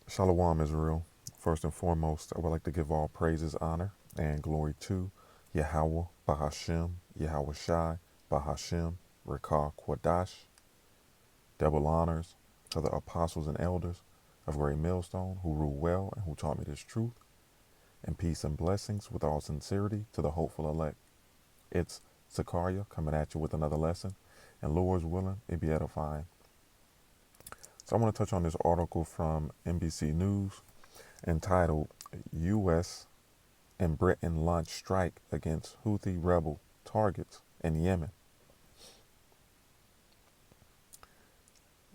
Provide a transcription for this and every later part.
Shalom, Israel. First and foremost, I would like to give all praises, honor, and glory to Yahweh, Bahashem, Yahweh Shai, Bahashem, Rekah Kwadash. Double honors to the apostles and elders of Great Millstone who rule well and who taught me this truth. And peace and blessings with all sincerity to the hopeful elect. It's Zakar'Yah coming at you with another lesson, and Lord's willing, it be edifying. So I want to touch on this article from NBC News entitled U.S. and Britain Launch Strike Against Houthi Rebel Targets in Yemen.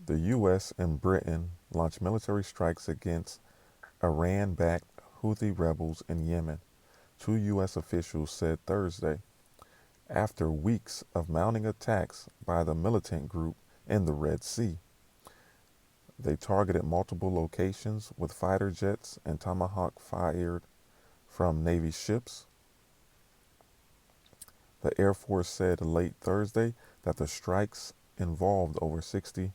The U.S. and Britain launched military strikes against Iran-backed Houthi rebels in Yemen, two U.S. officials said Thursday, after weeks of mounting attacks by the militant group in the Red Sea. They targeted multiple locations with fighter jets and Tomahawk fired from Navy ships. The Air Force said late Thursday that the strikes involved over 60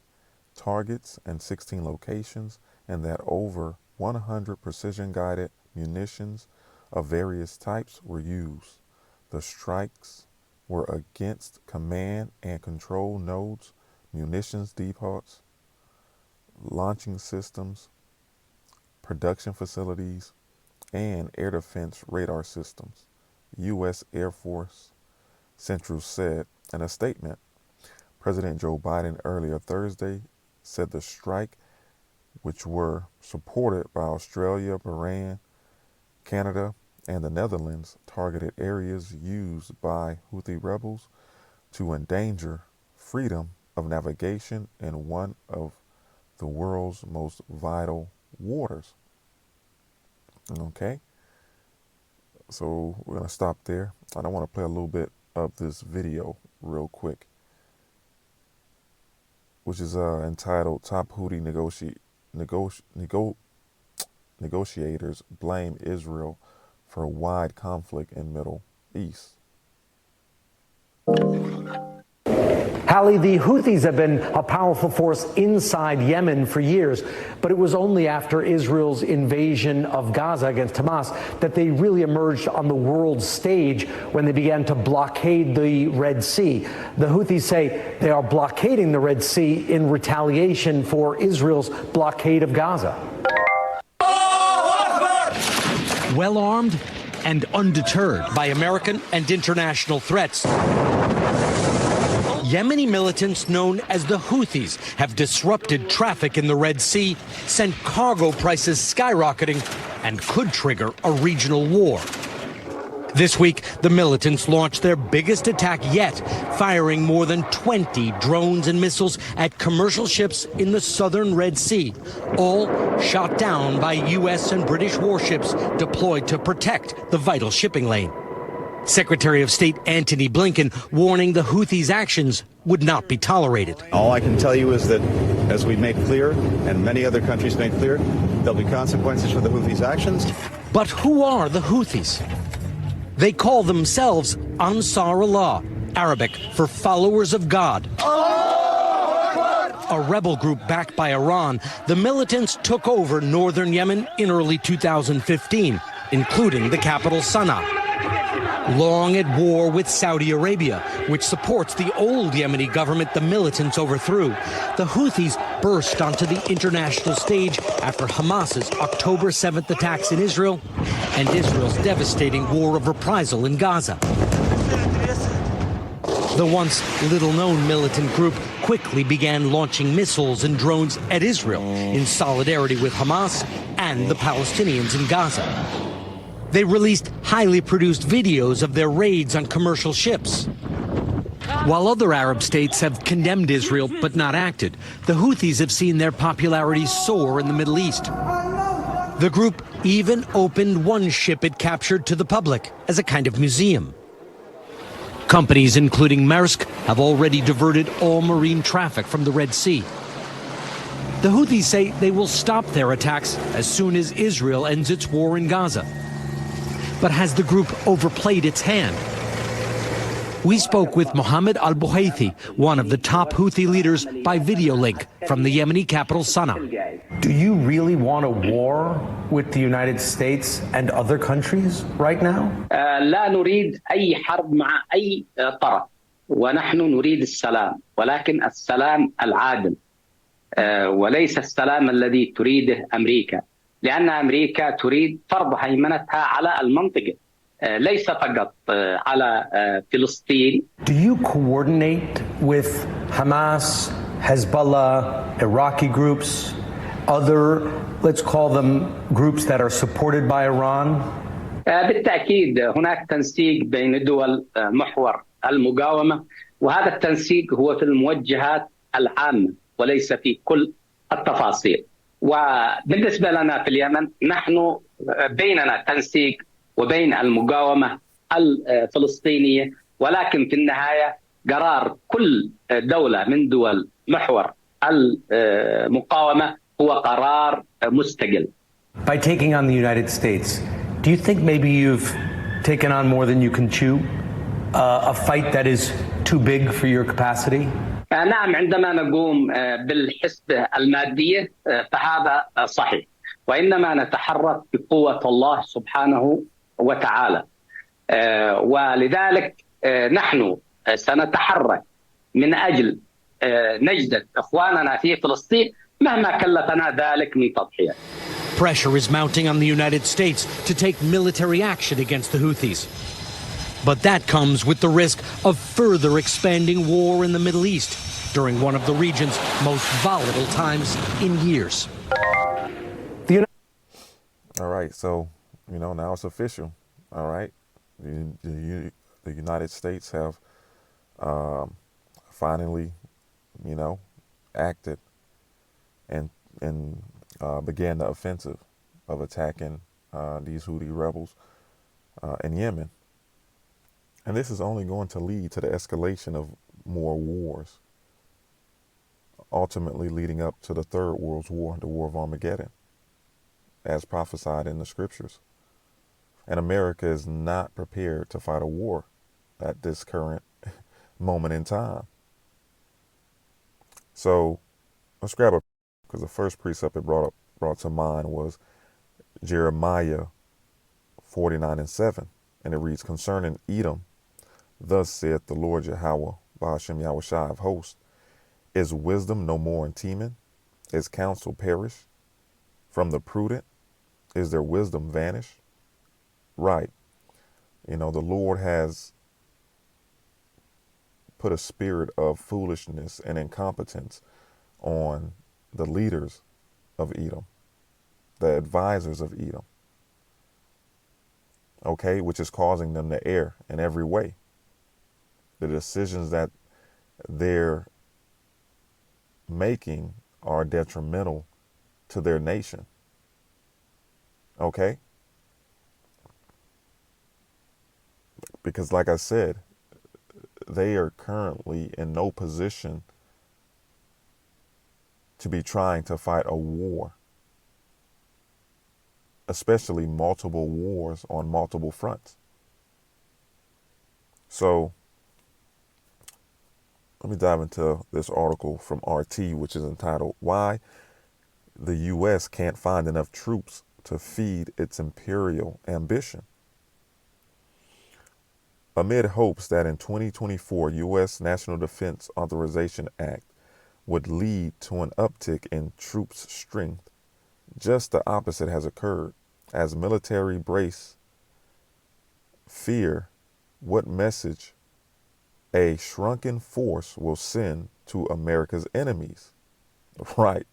targets and 16 locations, and that over 100 precision-guided munitions of various types were used. The strikes were against command and control nodes, munitions depots, launching systems, production facilities, and air defense radar systems, U.S. Air Force Central said in a statement. President Joe Biden earlier Thursday said the strike, which were supported by Australia, Bahrain, Canada, and the Netherlands, targeted areas used by Houthi rebels to endanger freedom of navigation in one of the world's most vital waters. Okay, so we're going to stop there. I want to play a little bit of this video real quick, which is entitled Top Houthi Negotiators Blame Israel for Wide Conflict in Middle East. Hallie, the Houthis have been a powerful force inside Yemen for years, but it was only after Israel's invasion of Gaza against Hamas that they really emerged on the world stage when they began to blockade the Red Sea. The Houthis say they are blockading the Red Sea in retaliation for Israel's blockade of Gaza. Well armed and undeterred by American and international threats, Yemeni militants known as the Houthis have disrupted traffic in the Red Sea, sent cargo prices skyrocketing, and could trigger a regional war. This week, the militants launched their biggest attack yet, firing more than 20 drones and missiles at commercial ships in the southern Red Sea, all shot down by U.S. and British warships deployed to protect the vital shipping lane. Secretary of State Antony Blinken warning the Houthis' actions would not be tolerated. All I can tell you is that, as we make clear, and many other countries make clear, there'll be consequences for the Houthis' actions. But who are the Houthis? They call themselves Ansar Allah, Arabic for followers of God. A rebel group backed by Iran, the militants took over northern Yemen in early 2015, including the capital Sana'a. Long at war with Saudi Arabia, which supports the old Yemeni government the militants overthrew, the Houthis burst onto the international stage after Hamas's October 7th attacks in Israel and Israel's devastating war of reprisal in Gaza. The once little-known militant group quickly began launching missiles and drones at Israel in solidarity with Hamas and the Palestinians in Gaza. They released highly produced videos of their raids on commercial ships. While other Arab states have condemned Israel but not acted, the Houthis have seen their popularity soar in the Middle East. The group even opened one ship it captured to the public as a kind of museum. Companies including Maersk have already diverted all marine traffic from the Red Sea. The Houthis say they will stop their attacks as soon as Israel ends its war in Gaza. But has the group overplayed its hand? We spoke with Mohammed al-Buhaithi, one of the top Houthi leaders, by video link from the Yemeni capital, Sana'a. Do you really want a war with the United States and other countries right now? لا نريد أي حرب مع أي طرف، ونحن نريد السلام، ولكن السلام العادل وليس السلام الذي تريده أمريكا، لأن أمريكا تريد فرض هيمنتها على المنطقة، ليس فقط على فلسطين. Do you coordinate with Hamas, Hezbollah, Iraqi groups, other, let's call them groups that are supported by Iran? بالتأكيد هناك تنسيق بين دول محور المقاومة، وهذا التنسيق هو في الموجهات العامة وليس في كل التفاصيل. وبالنسبة لنا في اليمن نحن بيننا تنسيق وبين المقاومة الفلسطينية، ولكن في النهاية قرار كل دولة من دول محور المقاومة هو قرار مستقل. By taking on the United States, do you think maybe you've taken on more than you can chew? A fight that is too big for your capacity? نعم، عندما نقوم بالحسبة المادية فهذا صحيح، وإنما نتحرك بقوة الله سبحانه وتعالى، ولذلك نحن سنتحرك من أجل نجدة إخواننا في فلسطين مهما كلفنا ذلك من تضحية. Pressure is mounting on the United States to take military action against the Houthis. But that comes with the risk of further expanding war in the Middle East during one of the region's most volatile times in years. All right, so, now it's official. All right. The United States have finally, acted and began the offensive of attacking these Houthi rebels in Yemen. And this is only going to lead to the escalation of more wars, ultimately leading up to the Third World War, the War of Armageddon, as prophesied in the scriptures. And America is not prepared to fight a war at this current moment in time. So let's grab a, because the first precept it brought to mind was Jeremiah 49:7, and it reads, "Concerning Edom, thus saith the Lord Yahweh, Ba'ashem Yahushai of hosts, is wisdom no more in Teman? Is counsel perished? From the prudent, is their wisdom vanished?" Right. The Lord has put a spirit of foolishness and incompetence on the leaders of Edom, the advisors of Edom, okay, which is causing them to err in every way. The decisions that they're making are detrimental to their nation, okay? Because like I said, they are currently in no position to be trying to fight a war, especially multiple wars on multiple fronts. So let me dive into this article from RT, which is entitled, "Why the U.S. Can't Find Enough Troops to Feed Its Imperial Ambition." Amid hopes that in 2024, U.S. National Defense Authorization Act would lead to an uptick in troops' strength, just the opposite has occurred, as military brace fear what message a shrunken force will send to America's enemies. Right.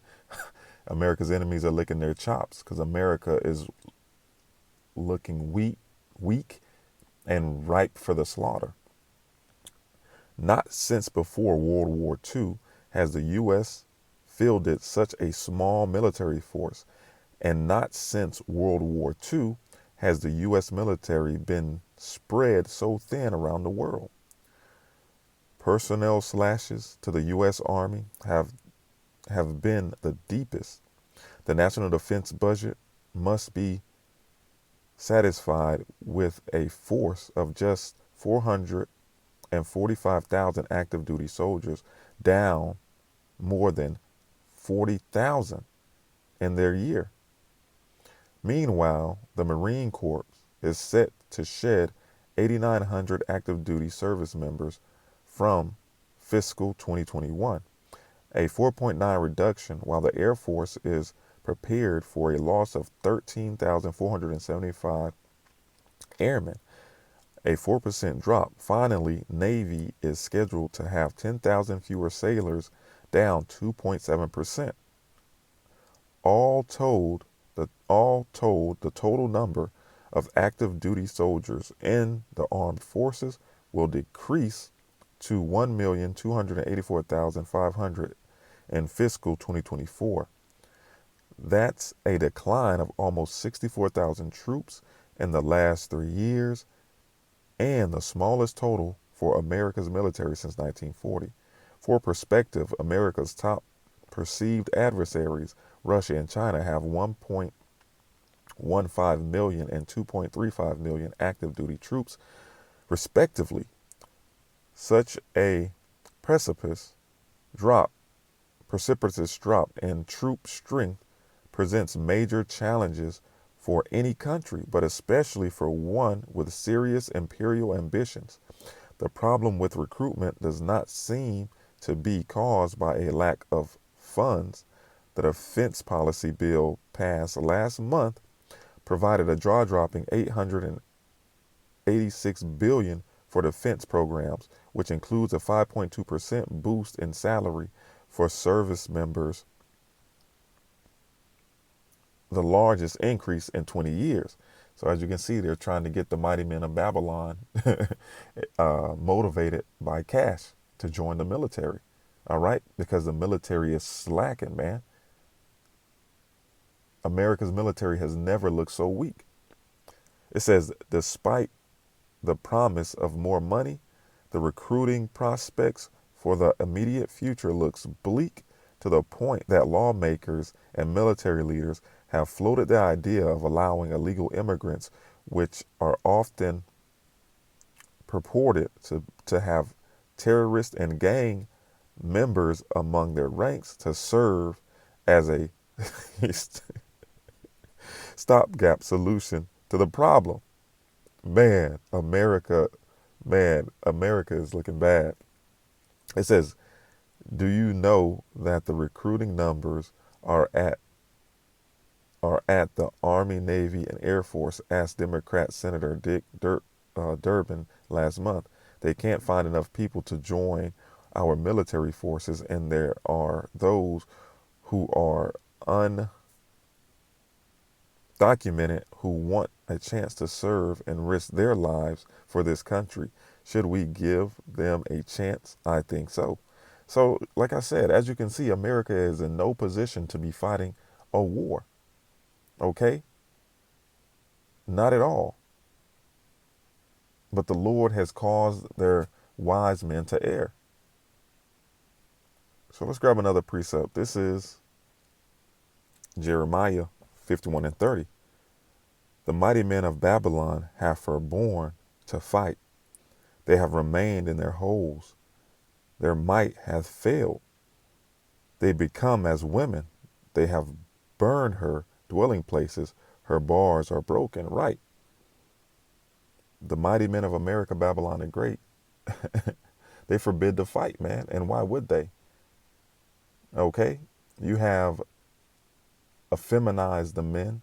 America's enemies are licking their chops because America is looking weak and ripe for the slaughter. Not since before World War II has the U.S. fielded such a small military force, and not since World War II has the U.S. military been spread so thin around the world. Personnel slashes to the U.S. Army have been the deepest. The national defense budget must be satisfied with a force of just 400 and 45,000 active duty soldiers, down more than 40,000 in their year. Meanwhile, the Marine Corps is set to shed 8,900 active duty service members from fiscal 2021, a 4.9 reduction, while the Air Force is prepared for a loss of 13,475 airmen, a 4% drop. Finally, Navy is scheduled to have 10,000 fewer sailors, down 2.7%. All told, the total number of active duty soldiers in the armed forces will decrease to 1,284,500 in fiscal 2024. That's a decline of almost 64,000 troops in the last 3 years, and the smallest total for America's military since 1940. For perspective, America's top perceived adversaries, Russia and China, have 1.15 million and 2.35 million active duty troops, respectively. Such a precipitous drop in troop strength presents major challenges for any country, but especially for one with serious imperial ambitions. The problem with recruitment does not seem to be caused by a lack of funds. The defense policy bill passed last month provided a jaw-dropping $886 billion for defense programs, which includes a 5.2% boost in salary for service members, the largest increase in 20 years. So as you can see, they're trying to get the mighty men of Babylon motivated by cash to join the military. All right? Because the military is slacking, man. America's military has never looked so weak. It says, despite the promise of more money, the recruiting prospects for the immediate future looks bleak, to the point that lawmakers and military leaders have floated the idea of allowing illegal immigrants, which are often purported to have terrorist and gang members among their ranks, to serve as a stopgap solution to the problem. Man, America is looking bad. It says, do you know that the recruiting numbers are at the Army, Navy, and Air Force? Asked Democrat Senator Dick Durbin last month. They can't find enough people to join our military forces, and there are those who are undocumented who want a chance to serve and risk their lives for this country. Should we give them a chance? I think so. So, like I said, as you can see, America is in no position to be fighting a war. Okay? Not at all. But the Lord has caused their wise men to err. So let's grab another precept. This is Jeremiah 51 and 30. The mighty men of Babylon have forborne to fight. They have remained in their holes. Their might hath failed. They become as women. They have burned her dwelling places. Her bars are broken. Right. The mighty men of America, Babylon the Great, they forbid to fight, man. And why would they? Okay. You have effeminized the men.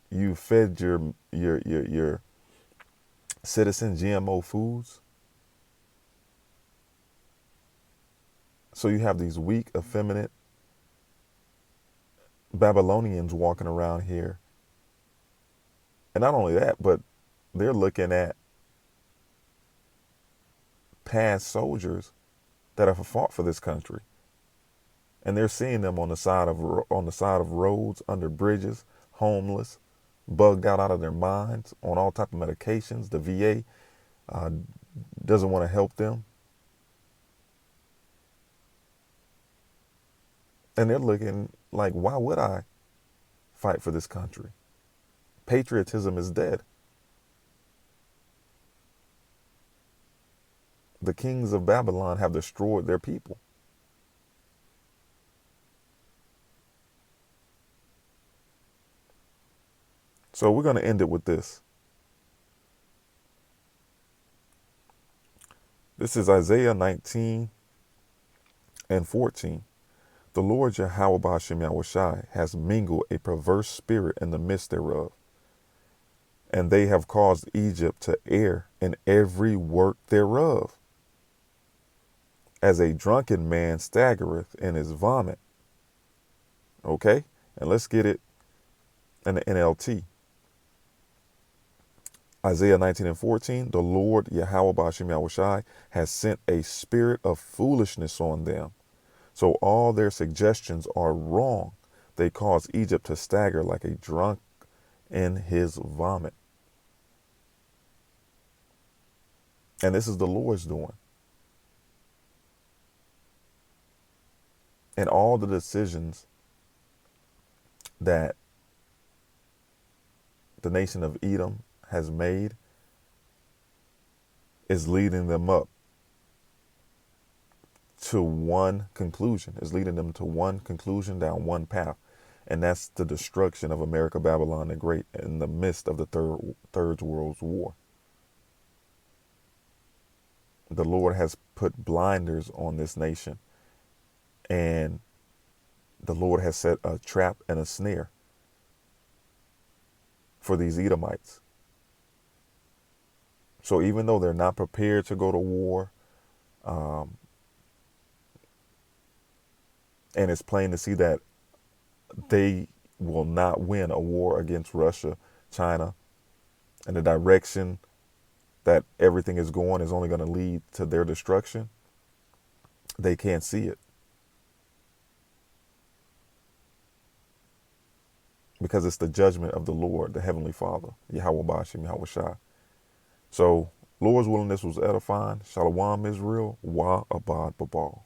You fed your citizen GMO foods. So you have these weak, effeminate Babylonians walking around here. And not only that, but they're looking at past soldiers that have fought for this country. And they're seeing them on the side of roads, under bridges, homeless, bugged out of their minds, on all type of medications. The VA doesn't want to help them. And they're looking like, why would I fight for this country? Patriotism is dead. the kings of Babylon have destroyed their people. So we're going to end it with this. This is Isaiah 19 and 14. The Lord Yahweh Ba'ashem Yahushai has mingled a perverse spirit in the midst thereof, and they have caused Egypt to err in every work thereof, as a drunken man staggereth in his vomit. Okay? And let's get it in the NLT. Isaiah 19 and 14, the Lord Yahweh Ba'ashem Yahushai has sent a spirit of foolishness on them. So all their suggestions are wrong. They cause Egypt to stagger like a drunk in his vomit. And this is the Lord's doing. And all the decisions that the nation of Edom has made is leading them up to one conclusion, is leading them to one conclusion down one path. And that's the destruction of America, Babylon the Great in the midst of the Third World War. The Lord has put blinders on this nation, and the Lord has set a trap and a snare for these Edomites. So even though they're not prepared to go to war, and it's plain to see that they will not win a war against Russia, China, and the direction that everything is going is only going to lead to their destruction, they can't see it. Because it's the judgment of the Lord, the Heavenly Father, Yahweh Ba'ashem Yahushai. So, Lord's willing, this was edifying. Shalom, Israel. Wa abad babal.